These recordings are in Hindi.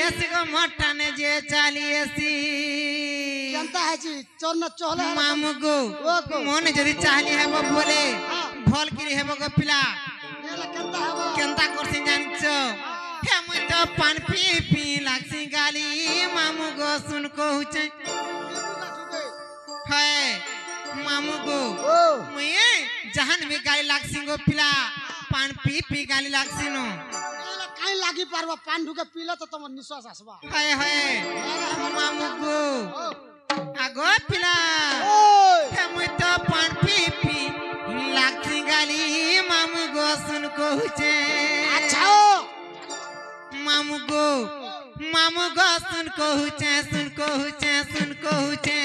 एसी को मटने जे चाली एसी केनता है जी चोरना चोहले मामू गो मन जदी चाहली है वो बोले भल किरी है वो को पिला एला केनता है वो केनता करसी जानछो हे म तो पान पी पी लागसी गाली मामू गो सुन को हुचे है मामू गो मुए जहान भी गाली लागसी गो पिला पान पी पी गाली लागसी नो एला काई लागी पारबा पान ढुके पीला तो तमर निश्वास आसबा है मामू गो आगो पिला हे म तो पान पी पी लागसी गाली मामू गो सुन को हुचे अच्छा मामू गो सुन को हुचे सुन को हुचे सुन को हुचे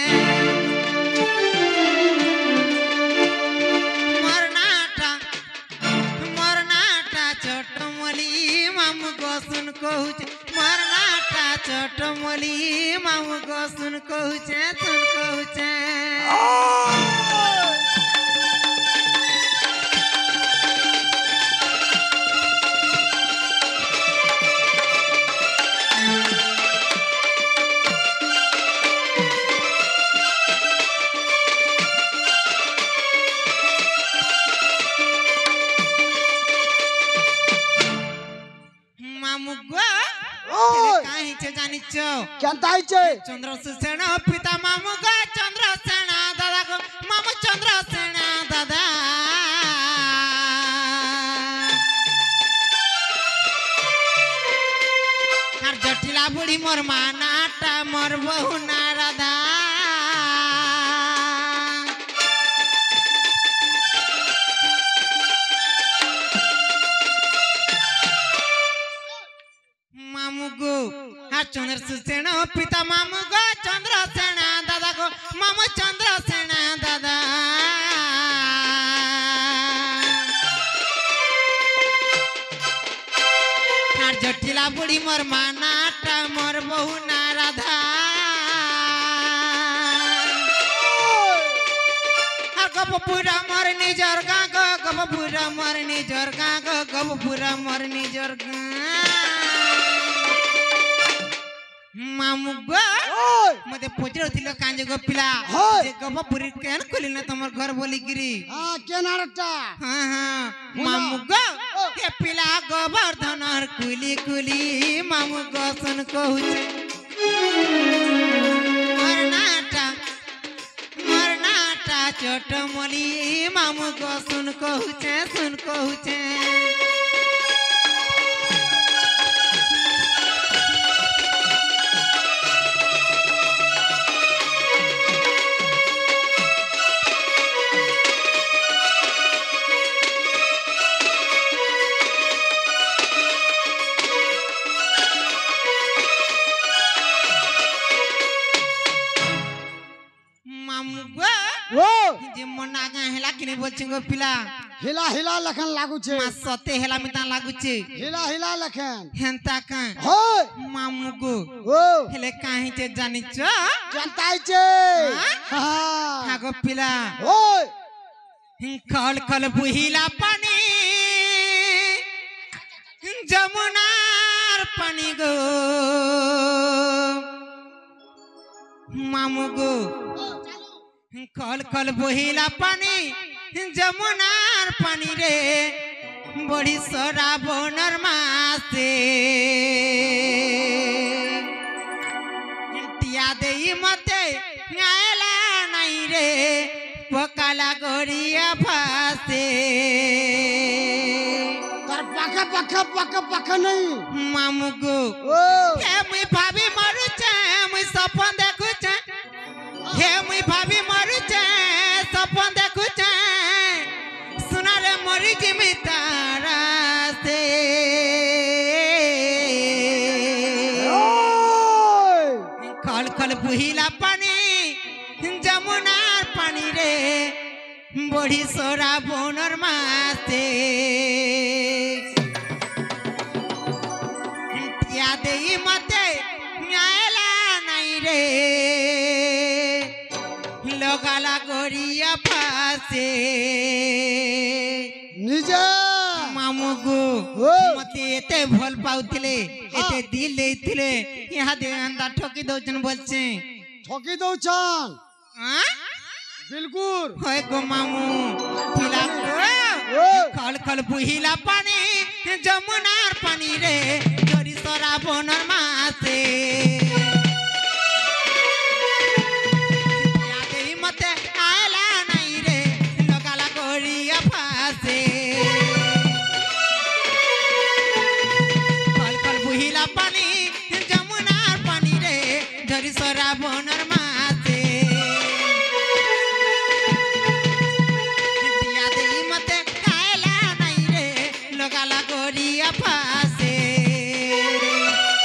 मरनाटा चटमली मामू गो सुन को हुचे मरनाटा चटमली मामू गो सुन को हुचे सुन को हुचे चंद्रसेन पिता मामू गो चंद्रसेन दादा गो मामू चंद्रसेन दादा हर जटिला बुढ़ी मोर मानाटा मोर बहु ना राधा मामू गो चंद्रसेन पिता मामू गो चंद्रसेन दादा गो मामू चंद्रसेन दादा जटिला बुढ़ी मोर मानाटा मोर बहु ना राधा गपपुरा मोर निजर गा गो गपपुरा मोर निजर गा गो गपपुरा मोर निजर गा मामू गो मते पचरथिलो कांजे गो पिला जे गपपुरी केन खुली न तमर घर बोली गिरी हां केनारटा हां मामू गो के पिला गोवर्धन हर कुली कुली मामू गो सुन कहूचे मरनाटा चटमली मामू गो सुन कहूचे बोलछिंगो पिला हिला हिला लखन लागू छे मा सते हेला मिता लागू छे हिला हिला लखन हेंता का होय मामू गो हेले काहे छे जानि छ जानताई छे हां हागो पिला होय खल खल बुहिला पानी जमुनार पानी गो मामू गो खल खल बुहिला पानी जमुनार पानी रे बड़ी सराबोनर मासे टिया देई मते आयला नहीं रे पकाला गोरिया फासे तर पका पका पका पका नहीं मामू गो हे मुई भाभी मरु छे मुई सपन देखु छे हे मुई भाभी मरु छे सपन देखु छे सुना रे मरी जिमी तारा से खल खल बुहिला पानी जमुनार पानी रे बड़ी सोरा बोनर मासे याद मते आयला नहीं रे लगाला गोरिया फासे निजा मामू गो मते एते भल पाउथिले एते दिल देथिले यहाँ दे अंदर ठकी दउचन बोलछे ठकी दउचन हां बिल्कुल होय गो मामू पिला खल खल बुहिला पानी जमुनार पानी रे जरी सरा बनर मासे यादे मते आयला नहीं रे लगाला गोरिया फासे खल खल बुहिला पानी जमुनार पानी रे जरी सरा बनर मासे लगाला गोरिया फासे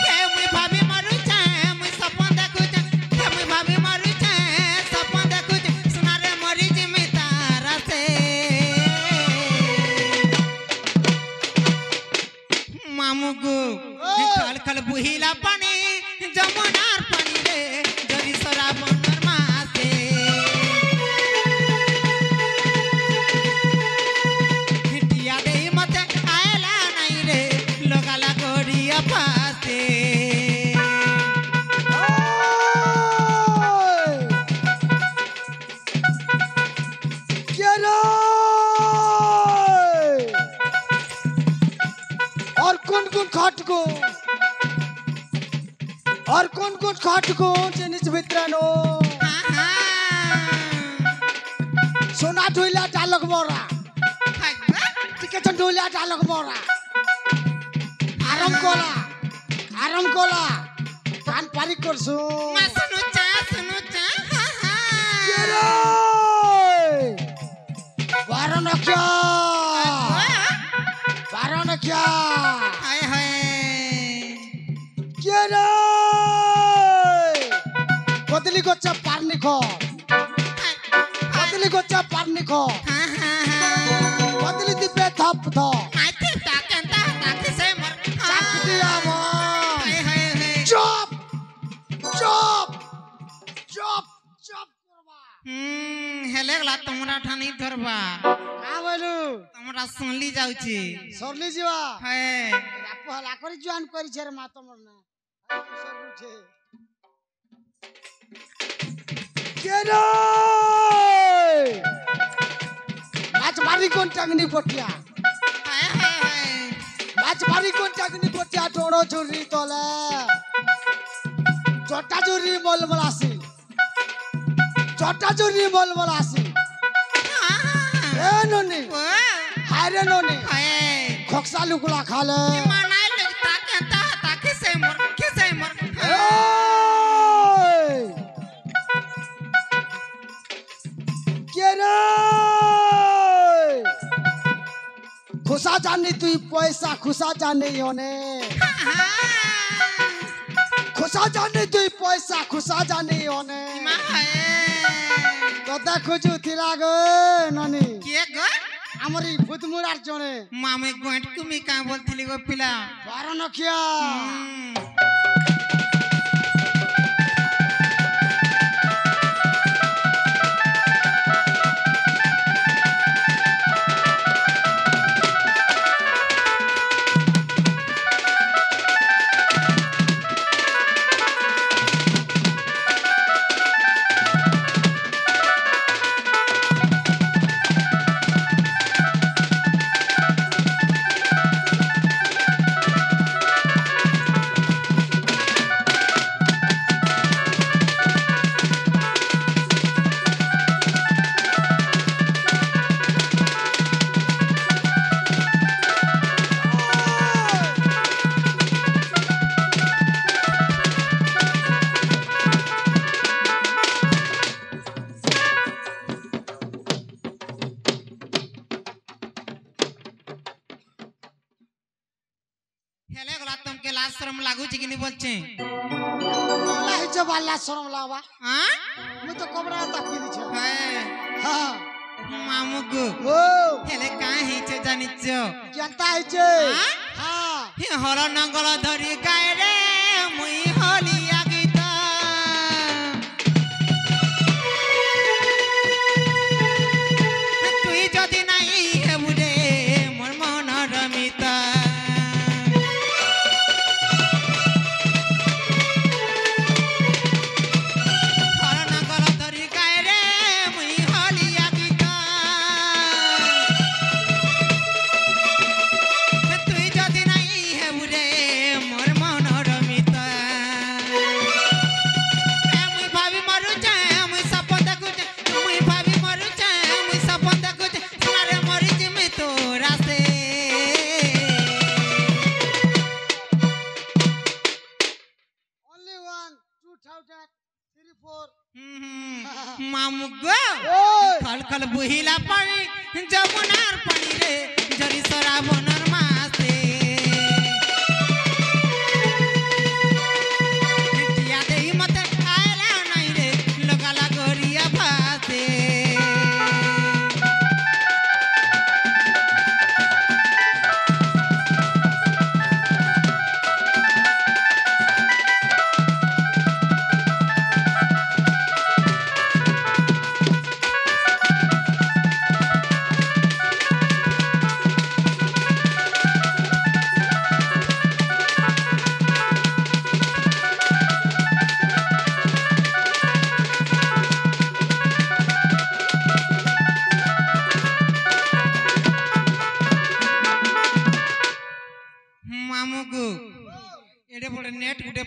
हे मुई भाभी मरु छे मुई सपन देखु छे हे मुई भाभी मरु छे सपन देखु छे सुना रे मरी जिमी तारा से मामू गो खल खल बुहिला पानी जमुनार पानी रे जरी सरा बनर मासे हिटिया दे मते लगाला गोरिया फासे और कौन खाट को जिनिस भित्रानो सोना ढोइला डालक मोरा ठीक है ढोइला डालक मोरा आराम कोला कान पारी करसु मा सुनु चा हा हा केरे बारन क्या हाय हाय केरे बदली गोचा पारनी खो हा हा बदली दिबे थप थो आते ताके से मर चाप दिया वो हाय चुप करवा हेले गला तमरा ठानी धरबा का बोलू तमरा सुनली जाउची सरली जीवा हाय बाप हला करी जुआन करी छे रे मा तमर ना सर उठे केरे माछ मारी कोन टंगनी पोटिया हाय माछ मारी कोन टंगनी पोटिया टोड़ो झुरी तोले छोटा झुरी मलमलासी ए नोनी हाय रे नोनी खोक्सा लुकुला खाले मानाय लगता ताके से मर केरे खुशा जानी तू पैसा खुशा जाने होने खुशा जाने तू पैसा खुशा जाने होने तो देखो जो थिला गो ननी के गो हमरी भूतमुरार जणे मामे गोट कुमी का बोलथिली गो पिला बारन किया हेले गला तुमके लाज शरम लागू छी कि नहीं बोलछे नहीं जब अल्लाह शरम लावा हां मु तो कबरा ताकी दी छे हाय हां मामू गो ओ हेले का हिचे जानिछो केनता हिचे हां हे हर नंगल धरी गाय रे मुई होलिया गीत तुई जदी नाही हेबु रे मोर मन रमिता मामू गो खल खल बुहिला पानी जमुनार पानी रे जरी सरा बनर मासे टिया देही मते आयला नहीं रे लगाला गोरिया भासे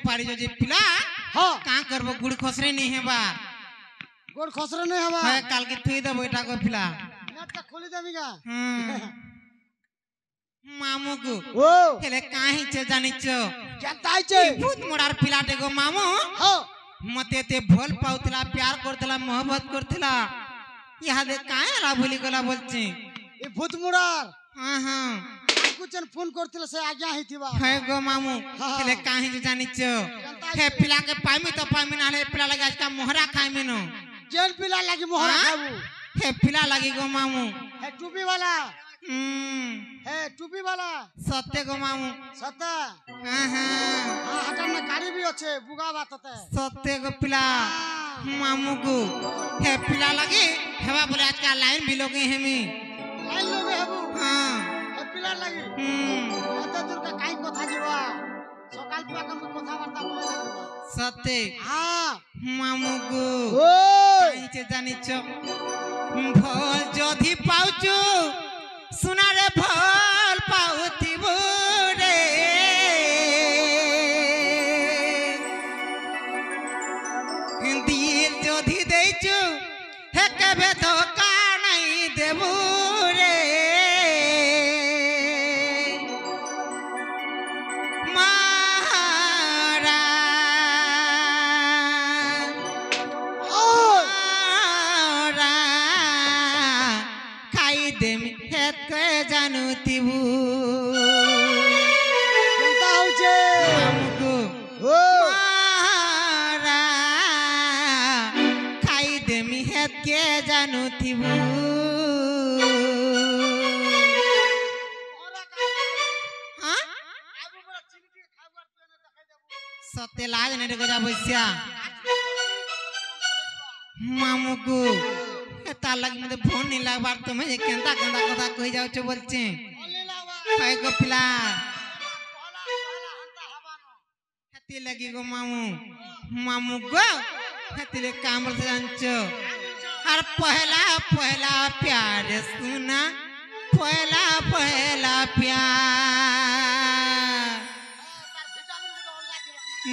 पारी जो जे पिला हां का करबो गुड़ खसरे नहीं हेबा गुड़ खसरे नहीं हेबा है काल के थुई दे बेटा को पिला नेट का खोली देबीगा मामू को ओ हेले काहे छे जानिचो जानताई छे भूत मोडार पिलाटे गो मामू हां मते ते भोल पाउतला प्यार करतला मोहब्बत करतला यहा दे काहे रा भूली गला बोलची ए भूत मोडार हां हां कुचन फोन करतिला से आज्ञा हिथिबा है गो मामू हेले काहे जे जानिचो हे पिला के पामी तो पामी नाले पिला लगा आज का मोहरा खाइमे नो जेल पिला लागी मोहरा खाबू हे पिला लागी गो मामू है टूपी वाला है टूपी वाला सत्य गो मामू सत्य हां हां हटन में गाड़ी भी अच्छे बुगा बात होते सत्य गो पिला मामू को हे पिला लागी हेवा बोले आज का लाइन भी लोगे हेमी लाइन लोगे हेबू हां हे पिला लागी एत दूर का काई कथा जीवा सकाल पिया कम कथा वार्ता बोले देबा सत्य हां मामू को ओ काई जे जानिचो भल जधी पाउचू सुना रे भल पाउती बुरे दिल जधी देचू हे कबे धोखा नहीं देबू रे मारा मारा खाई देम हेत के जानू तिबू जनता होचे हमको ओ मारा खाई देम हेत के जानू तिबू हां सत्य लाज ने रे गजा बसिया मामू को एता लग मते फोन नहीं लागबार तुमे जे केंता केंता कथा कहि जाउ छ बोलछे काय गो पिला हती लगी गो मामू मामू गो हती ले काम से जानचो और पहला पहला प्यार सुना पहला पहला प्यार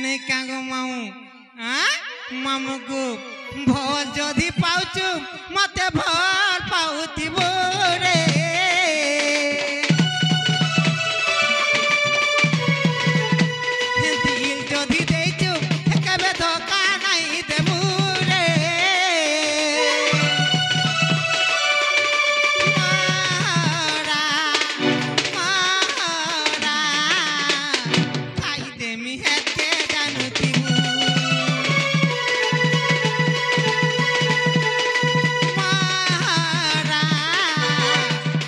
नहीं कागो माऊ हां मामू को भल जदी पाउचू मते भल पाउती बोरे दिल जदी देचू कबे धोखा नहीं देबू रे मारा मारा खाई दे मी हेत के जानू तिबू मारा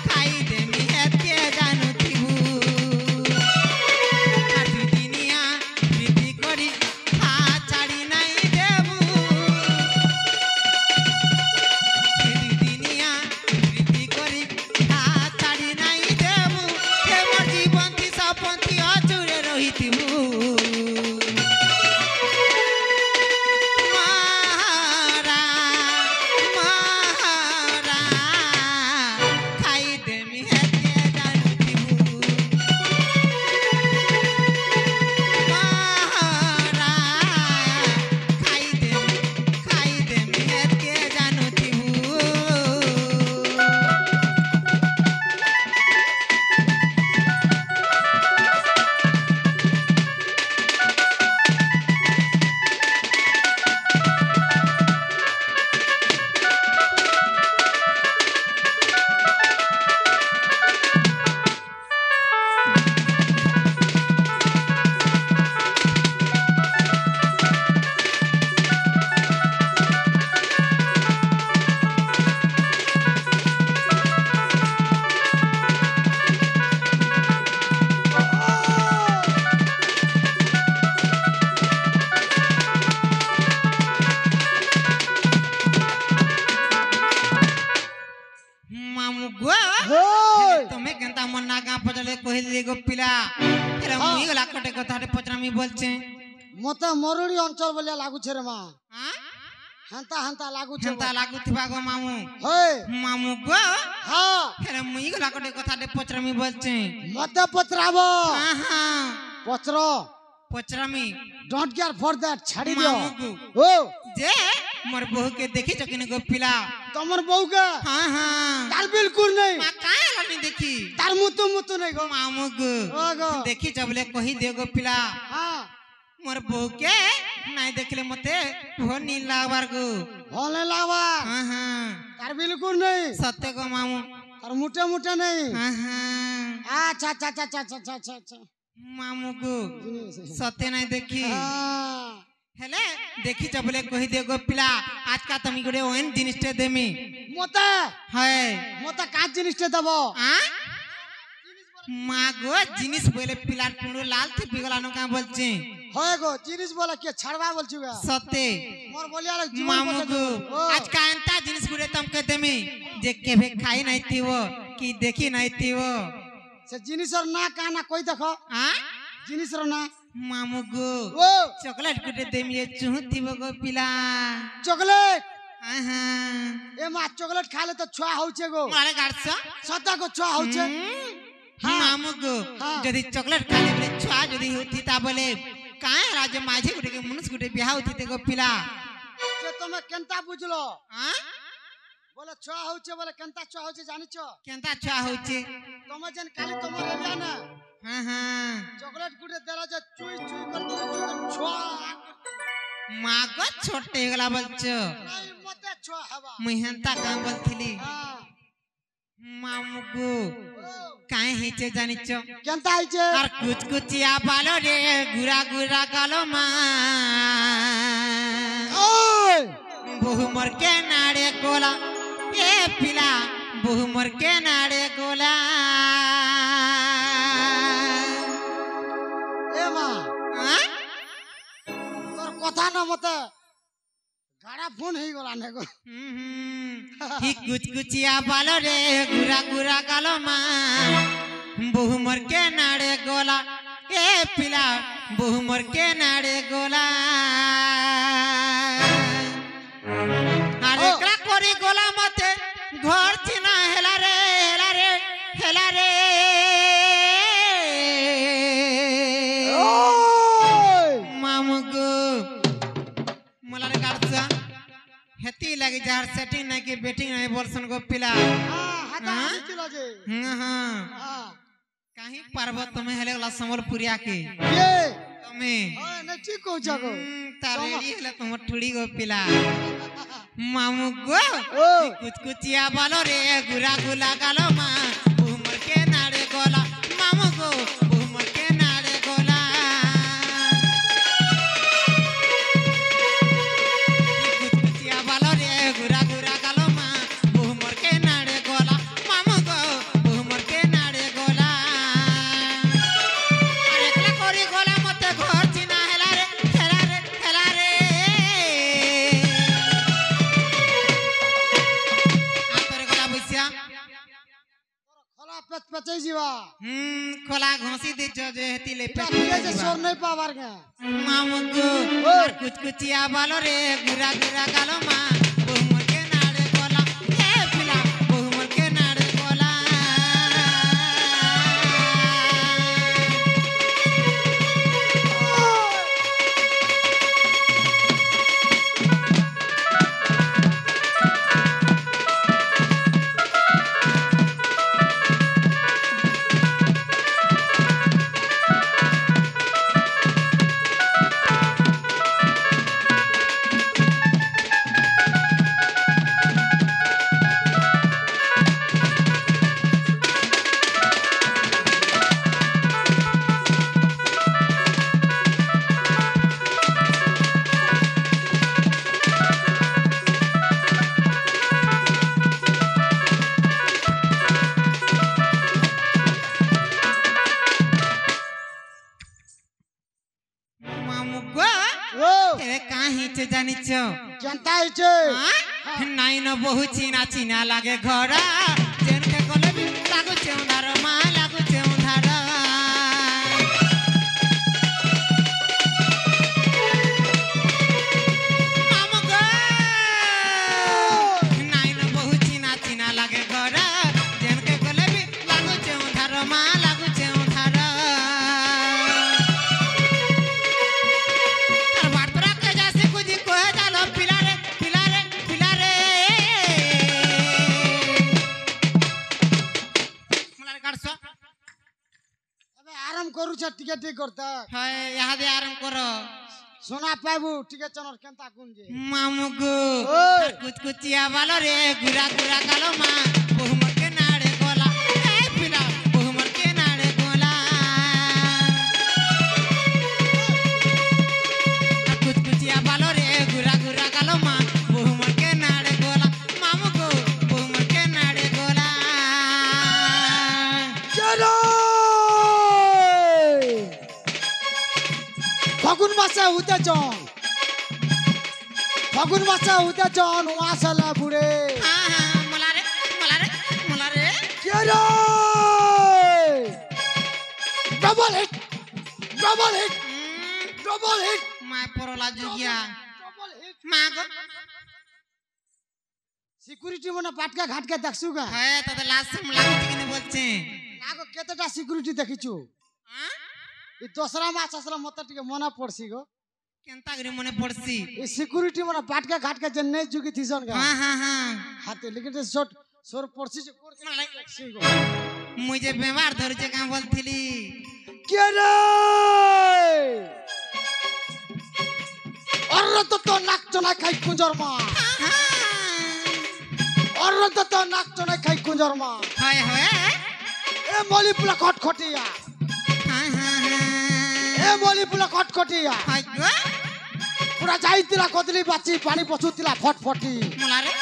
खाई दे मी हेत के जानू तिबू आठु दिनिया प्रीति करी हाथ छाड़ी नहीं देबू आठु दिनिया प्रीति करी हाथ छाड़ी नहीं देबू हे मोर जीवन थी सपन थी अचूरे रहितिबू मारा मारा खाई दे मी हेत के जानू तिबू मारा खाई दे मी हेत के जानू तिबू মুই গলা কটে কথাটে পচরামি বলছে মতে মরুড়ি অঞ্চল বলিয়া লাগুছে রে মা হ্যাঁ হান্তা হান্তা লাগুছে হেন্তা লাগুথিবা গো মামু হই মামু গো হ্যাঁ হেরে মুই গলা কটে কথাটে পচরামি বলছে মতে পচরাব হ্যাঁ হ্যাঁ পচর পচরামি ডোন্ট কেয়ার ফর দ্যাট ছাড়ি দিও মামু গো ও যে মোর বহুকে দেখিছ কিনে গো পিলা তোমার বউকে হ্যাঁ হ্যাঁ তার বিলকুল নেই মা কায় লাগনি দেখি তার মুতু নেই গো মামু গো ও গো দেখিছ বলে কহি দে গো পিলা হ্যাঁ মোর বহুকে নাই দেখলে মতে ভনি লাগবার গো ভলে লাবা হ্যাঁ হ্যাঁ তার বিলকুল নেই সত্য গো মামু তার মুটে নেই হ্যাঁ হ্যাঁ আচ্ছা আচ্ছা আচ্ছা আচ্ছা আচ্ছা আচ্ছা আচ্ছা মামু গো সত্য নাই দেখি হ্যাঁ হেলে দেখিছ বলে কহি দে গো পিলা আজকা তুমি গোটে ওন জিনিসটা দেমি মতে হয় মতে কাজ জিনিসটা দেব মা গো জিনিস বলে পিলার টুনু লাল থিপি গলা কা বলছে হয় গো জিনিস বলে কে ছাড়বা বলছি গা সত্যি মোর বলিয়া লাগ জীবন মামু বসে গো ও আজকা এন্তা জিনিস গুড়ে তমকে দেমি যে কেবে খাই নাই থিব কি দেখি নাই থিব সে জিনিসর না কানা কই দেখো জিনিসর না মামু গো ও চকলেট গুটে দেমি চুহু থিব গো পিলা চকলেট হ্যাঁ এ মা চকলেট খাইলে তো ছুয়া হচ্ছে গো মারে গাড়ছ সতা গো ছুয়া হচ্ছে মামু গো যদি চকলেট খাইলে বলে ছুয়া যদি হতি তা বলে কায় রাজ মাঝে গুটে কে মনুষ গুটে বিয়া হতি গো পিলা যে তুমি কেনতা বুঝলো হ্যাঁ বলে ছুয়া হচ্ছে বলে কেনতা ছুয়া হচ্ছে জানিছ কেনতা ছুয়া হচ্ছে তুমি যেন কালি তোমার এলিয়া না হ্যাঁ হ্যাঁ চকলেট গুটে দেলা যে চুই চুই করে ছুয়া মা গো ছোটে গলা বলছো নাই মতে ছুয়া হবা মুই হেন্তা কাম বলছিলি হ্যাঁ মামু গো কাই হেছে জানিছ কেনতা হইছে আর কুচকুচিয়া বালো রে গুড়া গুড়া গালো মা ওই বহু মোর কে নাড়ে গোলা এ পিলা বহু মোর কে নাড়ে গোলা এ মা হ্যাঁ? তোর কথা না মতে গাড়া ফোন হই গলা নে গো হি কুচকুচিয়া বালো রে গুড়া গুড়া গালো মা বহু মোর কে নাড়ে গোলা এ পিলা বহু মোর কে নাড়ে গোলা আর একলা করি গোলা মতে ঘর চিনা হেলা রে হেলা রে হেলা রে ওই মামু গো মোলারে গাড়ছা হেতি লাগি যার সেটিং নাই কি বেটিং নাই বলছন গো পিলা হাতা হ্যাঁ? ছিল যে হ্যাঁ হ্যাঁ কাহি পারব তুমি হেলে গলা সম্বলপুরিয়া কে কে তুমি ওই না ঠিক কইছ গো তারেড়ি হেলে তোমার ঠুড়ি গো পিলা মামু গো ও কুচকুচিয়া বালো রে গুড়া গুলা গালো মা উমর কে নাড়ে গোলা মামু গো উমর কে নাড়ে গোলা কুচকুচিয়া বালো রে গুড়া গুড়া গালো মা উমর কে নাড়ে গোলা মামু গো উমর কে নাড়ে গোলা আর একলা করি গোলা মতে ঘর চিনা হেলা রে হেলা রে হেলা রে আতরে গোলা বইসা খলা পেচ পেচাই যাবা খোলা ঘষি দিছ যে হেতিলে এটা কিয়ে যে সর নাই পাবার গে মামু গো আর কুচকুচিয়া বালো রে গুড়া গুড়া গালো মা বহুমর কে নাড়ে গোলা এ পিলা বহুমর কে নাড়ে গোলা মামু গো ও এ কাহি তে জানিছ কেনতা হইছে নাই ন বহু চিনা চিনা লাগে ঘরা যেনকে গলে লাগুছে উধার মা লাগুছে উধার টিকে ঠিক করতে হয় ইহাদে আরাম করো সোনা পাইবু টিকে চনর কেনতা গুঞ্জে মামুগো ওই। কুচকুচিয়া বালো রে গুরা গুরা কালো মা বহুমকে নাড়ে গোলা এই পিলা বহুমকে নাড়ে গোলা কুচকুচিয়া বালো রে গুরা গুরা কালো মা বহুমকে নাড়ে গোলা মামুগো বহুমকে নাড়ে গোলা চলো ফাগুন মাসে উতে চন ফাগুন মাসে উতে চন ওয়াসালা বুড়ে হ্যাঁ হ্যাঁ মোলারে মোলারে মোলারে চলো double hit double hit double hit মায় পরলা জুগিয়া ডবল হিট মা গো সিকিউরিটি মনে পাটকা ঘাটকে দেখছু গা হ্যাঁ তাদের লাস্ট লাগুছে কিনে বলছে না গো কেতেটা সিকিউরিটি দেখিছু হ্যাঁ এই দশরা মাস আসলে মতে টিকে মনে পড়ছি গো কেনতা করে মনে পড়ছি এই সিকিউরিটি মনে পাটকা ঘাটকে যে নেই যুগি থিসন গা হ্যাঁ হ্যাঁ হ্যাঁ হাতে লিখিতে শট সর পড়ছি যে করছে দেখছি গো মুই যে বেমার ধরেছে কাম বলছিলি কে রে অরত তো নাক চনা খাই কুঞ্জর মা অরত তো নাক চনা খাই কুঞ্জর মা হয় হয় এ মলিপুলা খটখটিয়া হ্যাঁ হ্যাঁ এ মলিপুলা খটখটিয়া হয় গো পুরা যাইতিলা কদলি বাচি পানি পছুতিলা ফটফটি মোলারে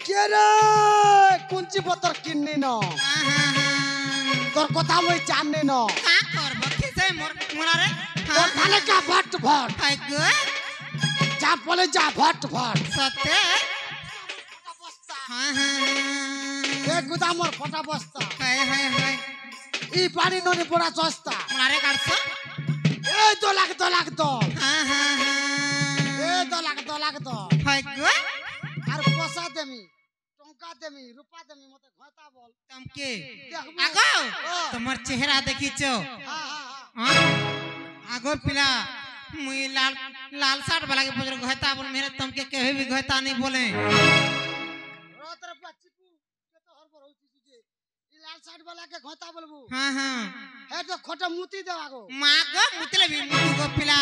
কে রে কুঞ্চি পতর কিন্নি ন তোর কথা মই জানি ন কা করব কিসে মোর মোলারে তোর খালে কা ভট ভট হয় গো যা বলে যা ভট ভট সত্যি হ্যাঁ হ্যাঁ এ গুদামর ফটা বস্তা হয় হয় হয় ই পানি ননি পড়া চস্তা মোলারে কাটছো এ দলাক দলাক দল হ্যাঁ হ্যাঁ এ হ্যাঁ দলাক দলাক দল হয় গো আর পয়সা দেমি টঙ্কা দেমি রূপা দেমি মতে ঘটা বল তমকে দেখবো। আগো ও। তোমার চেহারা দেখিছো হ্যাঁ হ্যাঁ হ্যাঁ আগো पिला मुई लाल लाल शर्ट वाला के पुजर घता बोल मेरे तुमके कहे भी घता नहीं बोले রতর পাচিকু কত হরবর হইছিস যে ই লাল শার্ট वाला के ঘটা বলবু हाँ हाँ হে তো খটা মুতি দেওয়া গো माँ गो मुतले भी मुतु गो पिला